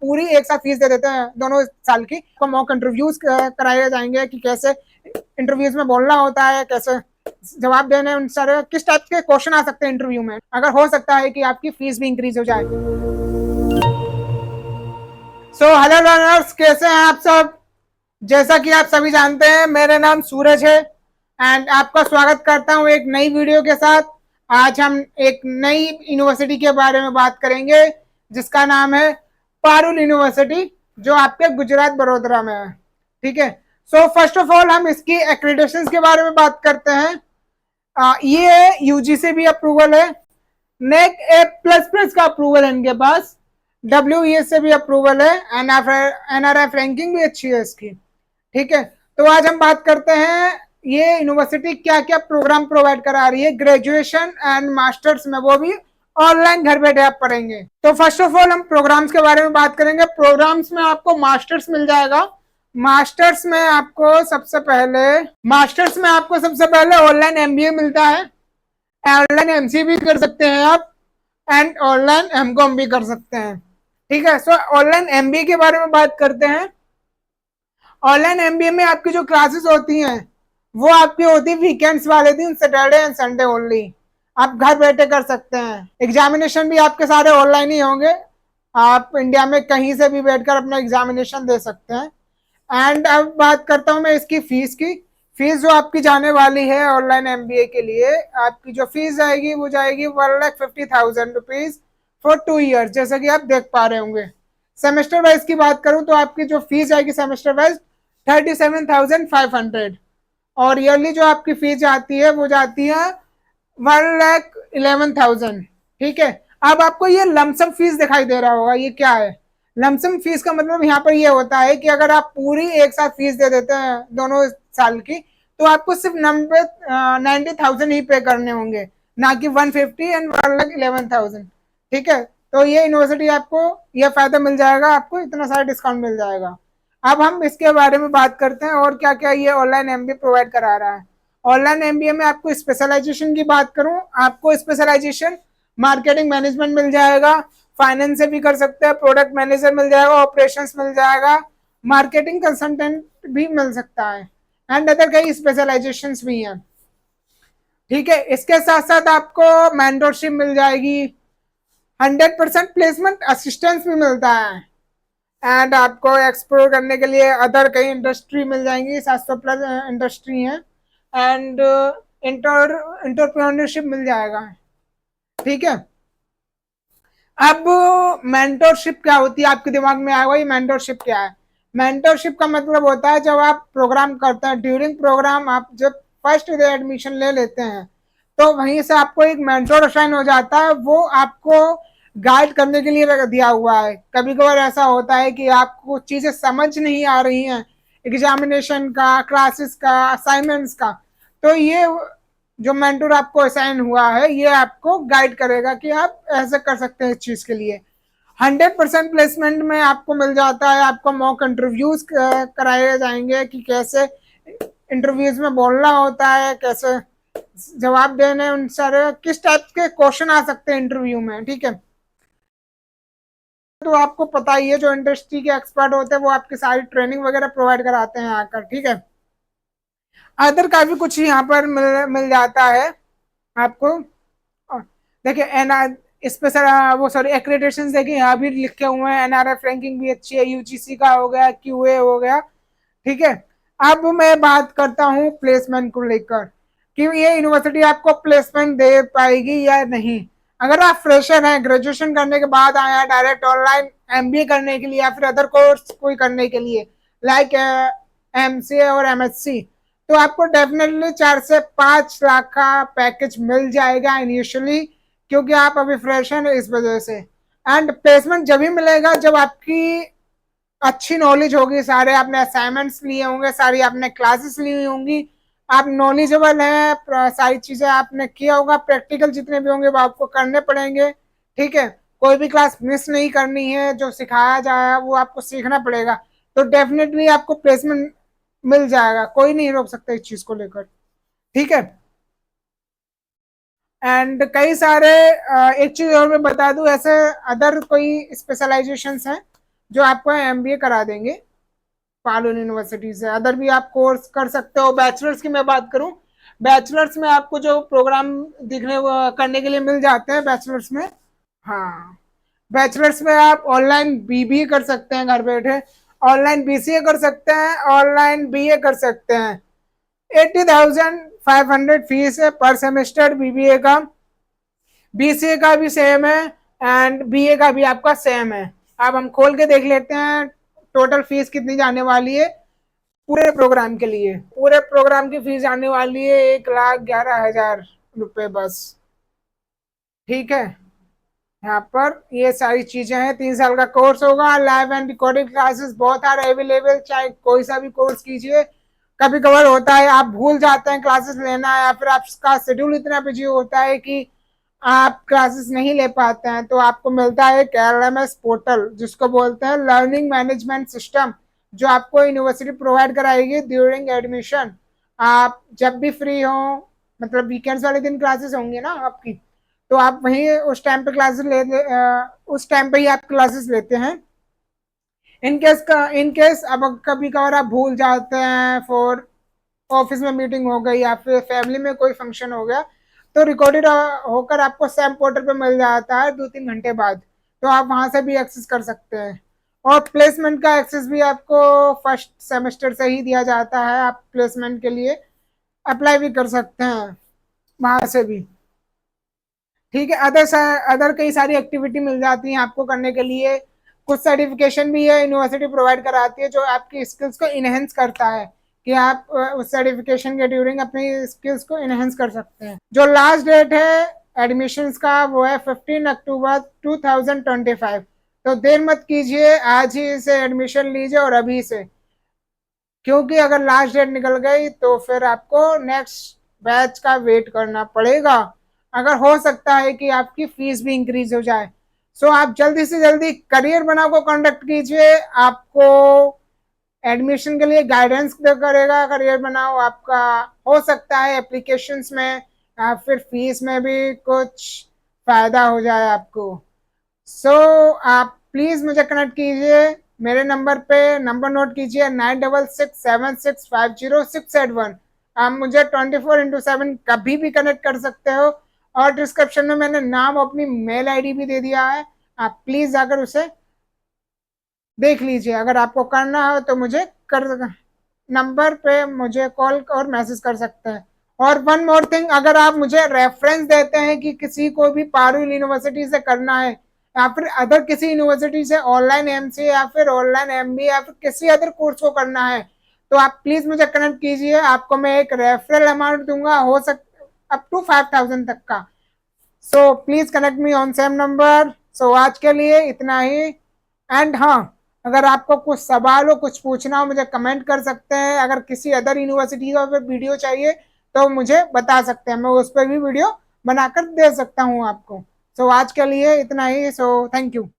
पूरी एक साथ फीस दे देते हैं दोनों साल की, तो मॉक इंटरव्यूज कराए जाएंगे कि कैसे इंटरव्यूज में बोलना होता है, कैसे जवाब देने, उन सारे किस टाइप के क्वेश्चन आ सकते हैं इंटरव्यू में, अगर हो सकता है कि आपकी फीस भी इंक्रीज हो जाए। सो हेलो लर्नर्स, कैसे हैं आप सब। जैसा कि आप सभी जानते हैं, मेरा नाम सूरज है एंड आपका स्वागत करता हूं एक नई वीडियो के साथ। आज हम एक नई यूनिवर्सिटी के बारे में बात करेंगे जिसका नाम है पारुल यूनिवर्सिटी, जो आपके गुजरात बड़ोदरा में है। ठीक है, सो फर्स्ट ऑफ ऑल हम इसकी एक्रेडिटेशन के बारे में बात करते हैं। ये यूजीसी भी अप्रूवल है, नेक ए प्लस प्लस का अप्रूवल है इनके पास, WES से भी अप्रूवल है, NRF रैंकिंग भी अच्छी है इसकी। ठीक है, तो आज हम बात करते हैं ये यूनिवर्सिटी क्या क्या प्रोग्राम प्रोवाइड करा रही है ग्रेजुएशन एंड मास्टर्स में, वो भी ऑनलाइन घर बैठे आप पढ़ेंगे। तो फर्स्ट ऑफ ऑल हम प्रोग्राम्स के बारे में बात करेंगे। प्रोग्राम्स में आपको मास्टर्स मिल जाएगा। मास्टर्स में आपको सबसे पहले ऑनलाइन MBA मिलता है, ऑनलाइन MCA भी कर सकते हैं आप, एंड ऑनलाइन MCOM भी कर सकते हैं। ठीक है, सो ऑनलाइन MBA के बारे में बात करते हैं। ऑनलाइन MBA में आपकी जो क्लासेस होती हैं वो आपकी होती है वीकेंड्स वाले दिन, सैटरडे एंड संडे ओनली। आप घर बैठे कर सकते हैं। एग्जामिनेशन भी आपके सारे ऑनलाइन ही होंगे, आप इंडिया में कहीं से भी बैठकर अपना एग्जामिनेशन दे सकते हैं। एंड अब बात करता हूं मैं इसकी फीस की। फीस जो आपकी जाने वाली है ऑनलाइन MBA के लिए, आपकी जो फीस जाएगी वो जाएगी 1,50,000 रुपीज फॉर 2 ईयर्स, जैसा कि आप देख पा रहे होंगे। सेमेस्टर वाइज की बात करूं तो आपकी जो फीस जाएगी सेमेस्टर वाइज 37,500, और ईयरली जो आपकी फीस जाती है वो जाती है 1,11,000। ठीक है, अब आपको ये लमसम फीस दिखाई दे रहा होगा, ये क्या है। लमसम फीस का मतलब यहाँ पर ये होता है कि अगर आप पूरी एक साथ फीस दे देते हैं दोनों साल की, तो आपको सिर्फ 90,000 ही पे करने होंगे, ना कि 150 एंड 1,11,000। ठीक है, तो ये यूनिवर्सिटी आपको ये फायदा मिल जाएगा, आपको इतना सारा डिस्काउंट मिल जाएगा। अब हम इसके बारे में बात करते हैं और क्या क्या ये ऑनलाइन MBA प्रोवाइड करा रहा है। ऑनलाइन MBA में आपको स्पेशलाइजेशन की बात करूं, आपको स्पेशलाइजेशन मार्केटिंग मैनेजमेंट मिल जाएगा, फाइनेंस से भी कर सकते हैं, प्रोडक्ट मैनेजर मिल जाएगा, ऑपरेशंस मिल जाएगा, मार्केटिंग कंसल्टेंट भी मिल सकता है, एंड अदर कई स्पेशलाइजेशंस भी हैं। ठीक है, इसके साथ साथ आपको मेंटरशिप मिल जाएगी, 100% प्लेसमेंट असिस्टेंस भी मिलता है, एंड आपको एक्सप्लोर करने के लिए अदर कई इंडस्ट्री मिल जाएंगी, 700+ इंडस्ट्री है, एंड इंटरप्रेन्योरशिप मिल जाएगा। ठीक है, अब मेंटरशिप क्या होती है आपके दिमाग में आएगा, ये मेंटरशिप क्या है। मेंटरशिप का मतलब होता है जब आप प्रोग्राम करते हैं, ड्यूरिंग प्रोग्राम आप जब फर्स्ट डे एडमिशन ले लेते हैं तो वहीं से आपको एक मेंटर असाइन हो जाता है, वो आपको गाइड करने के लिए दिया हुआ है। कभी कभार ऐसा होता है कि आपको चीजें समझ नहीं आ रही हैं, एग्जामिनेशन का, क्लासेस का, असाइनमेंट्स का, तो ये जो मेंटर आपको असाइन हुआ है ये आपको गाइड करेगा कि आप ऐसे कर सकते हैं इस चीज के लिए। 100% प्लेसमेंट में आपको मिल जाता है, आपको मॉक इंटरव्यूज कराए जाएंगे कि कैसे इंटरव्यूज में बोलना होता है, कैसे जवाब देने, उन सारे किस टाइप के क्वेश्चन आ सकते हैं इंटरव्यू में। ठीक है, तो आपको पता ही है जो इंडस्ट्री के एक्सपर्ट होते हैं वो आपकी सारी ट्रेनिंग वगैरह प्रोवाइड कराते हैं आकर। ठीक है, अदर का भी कुछ यहाँ पर मिल जाता है आपको। देखिए स्पेशल वो सॉरी एक्रेडिटेशन देखिए यहाँ भी लिखे हुए हैं, NRF रैंकिंग भी अच्छी है, UGC का हो गया, QA हो गया। ठीक है, अब मैं बात करता हूँ प्लेसमेंट को लेकर कि ये यूनिवर्सिटी आपको प्लेसमेंट दे पाएगी या नहीं। अगर आप फ्रेशर हैं, ग्रेजुएशन करने के बाद आए हैं डायरेक्ट ऑनलाइन MBA करने के लिए या फिर अदर कोर्स कोई करने के लिए लाइक MCA और MSc, तो आपको डेफिनेटली 4 से 5 लाख का पैकेज मिल जाएगा इनिशियली, क्योंकि आप अभी फ्रेशर हैं इस वजह से। एंड प्लेसमेंट जब ही मिलेगा जब आपकी अच्छी नॉलेज होगी, सारे आपने असाइनमेंट्स लिए होंगे, सारी आपने क्लासेस ली हुई होंगी, आप नॉलेजेबल हैं, सारी चीजें आपने किया होगा, प्रैक्टिकल जितने भी होंगे वो आपको करने पड़ेंगे। ठीक है, कोई भी क्लास मिस नहीं करनी है, जो सिखाया जाए वो आपको सीखना पड़ेगा, तो डेफिनेटली आपको प्लेसमेंट मिल जाएगा, कोई नहीं रोक सकता इस चीज को लेकर। ठीक है, एंड कई सारे एक चीज और मैं बता दूं, ऐसे अदर कोई स्पेशलाइजेशंस हैं जो आपको एमबीए करा देंगे पारुल यूनिवर्सिटी से। अदर भी आप कोर्स कर सकते हो। बैचलर्स की मैं बात करूं, बैचलर्स में आपको जो प्रोग्राम दिखने करने के लिए मिल जाते हैं बैचलर्स में। हाँ, बैचलर्स में आप ऑनलाइन बीबीए कर सकते हैं घर बैठे, ऑनलाइन बीसीए कर सकते हैं, ऑनलाइन बीए कर सकते हैं। 80,500 फीस है पर सेमेस्टर बीबीए का। बीसीए का भी सेम है एंड बीए का भी आपका सेम है। अब हम खोल के देख लेते हैं टोटल फीस कितनी जाने वाली है पूरे प्रोग्राम के लिए। पूरे प्रोग्राम की फीस आने वाली है 1,11,000 रुपये बस। ठीक है, यहाँ पर ये सारी चीजें हैं। 3 साल का कोर्स होगा। लाइव एंड रिकॉर्डेड क्लासेस बहुत सारे अवेलेबल, चाहे कोई सा भी कोर्स कीजिए। कभी कभार होता है आप भूल जाते हैं क्लासेस लेना, या फिर आपका शेड्यूल इतना बिजी होता है कि आप क्लासेस नहीं ले पाते हैं, तो आपको मिलता है एक LMS पोर्टल जिसको बोलते हैं लर्निंग मैनेजमेंट सिस्टम, जो आपको यूनिवर्सिटी प्रोवाइड कराएगी ड्यूरिंग एडमिशन। आप जब भी फ्री हो, मतलब वीकेंड्स वाले दिन क्लासेस होंगी ना आपकी, तो आप वहीं उस टाइम पे क्लासेस उस टाइम पे ही आप क्लासेस लेते हैं। इन केस अब कभी कभार आप भूल जाते हैं, फॉर ऑफिस में मीटिंग हो गई या फिर फैमिली में कोई फंक्शन हो गया, तो रिकॉर्डेड होकर आपको सैम पोर्टल पे मिल जाता है 2-3 घंटे बाद। तो आप वहां से भी एक्सेस कर सकते हैं। और प्लेसमेंट का एक्सेस भी आपको फर्स्ट सेमेस्टर से ही दिया जाता है। आप प्लेसमेंट के लिए अप्लाई भी कर सकते हैं वहां से भी। ठीक है, अदर कई सारी एक्टिविटी मिल जाती हैं आपको करने के लिए। कुछ सर्टिफिकेशन भी है यूनिवर्सिटी प्रोवाइड कराती है जो आपकी स्किल्स को इनहेंस करता है, कि आप उस सर्टिफिकेशन के ड्यूरिंग अपनी स्किल्स को इनहेंस कर सकते हैं। जो लास्ट डेट है एडमिशन्स का वो है 15 अक्टूबर 2025। तो देर मत कीजिए, आज ही से एडमिशन लीजिए और अभी से, क्योंकि अगर लास्ट डेट निकल गई तो फिर आपको नेक्स्ट बैच का वेट करना पड़ेगा। अगर हो सकता है कि आपकी फीस भी इंक्रीज हो जाए। सो आप जल्दी से जल्दी करियर बनाओ को कंडक्ट कीजिए। आपको एडमिशन के लिए गाइडेंस करेगा करियर बनाओ आपका। हो सकता है एप्लीकेशंस में या फिर फीस में भी कुछ फायदा हो जाए आपको। सो आप प्लीज मुझे कनेक्ट कीजिए मेरे नंबर पे। नंबर नोट कीजिए 9667650681। आप मुझे 24/7 कभी भी कनेक्ट कर सकते हो। और डिस्क्रिप्शन में मैंने नाम अपनी मेल आईडी भी दे दिया है, आप प्लीज जाकर उसे देख लीजिए। अगर आपको करना हो तो मुझे कर नंबर पे मुझे कॉल और मैसेज कर सकते हैं। और वन मोर थिंग, अगर आप मुझे रेफरेंस देते हैं कि किसी को भी पारुल यूनिवर्सिटी से करना है या फिर अदर किसी यूनिवर्सिटी से ऑनलाइन एमसीए या फिर ऑनलाइन एमबीए या फिर किसी अदर कोर्स को करना है, तो आप प्लीज मुझे कनेक्ट कीजिए। आपको मैं एक रेफरल अमाउंट दूंगा, हो सकता अप टू 5,000 तक का। So please connect me on same number. So आज के लिए इतना ही। एंड हाँ, अगर आपको कुछ सवाल हो, कुछ पूछना हो, मुझे कमेंट कर सकते हैं। अगर किसी अदर यूनिवर्सिटी का वीडियो चाहिए तो मुझे बता सकते हैं, मैं उस पर भी वीडियो बनाकर दे सकता हूँ आपको। सो आज के लिए इतना ही। So thank you.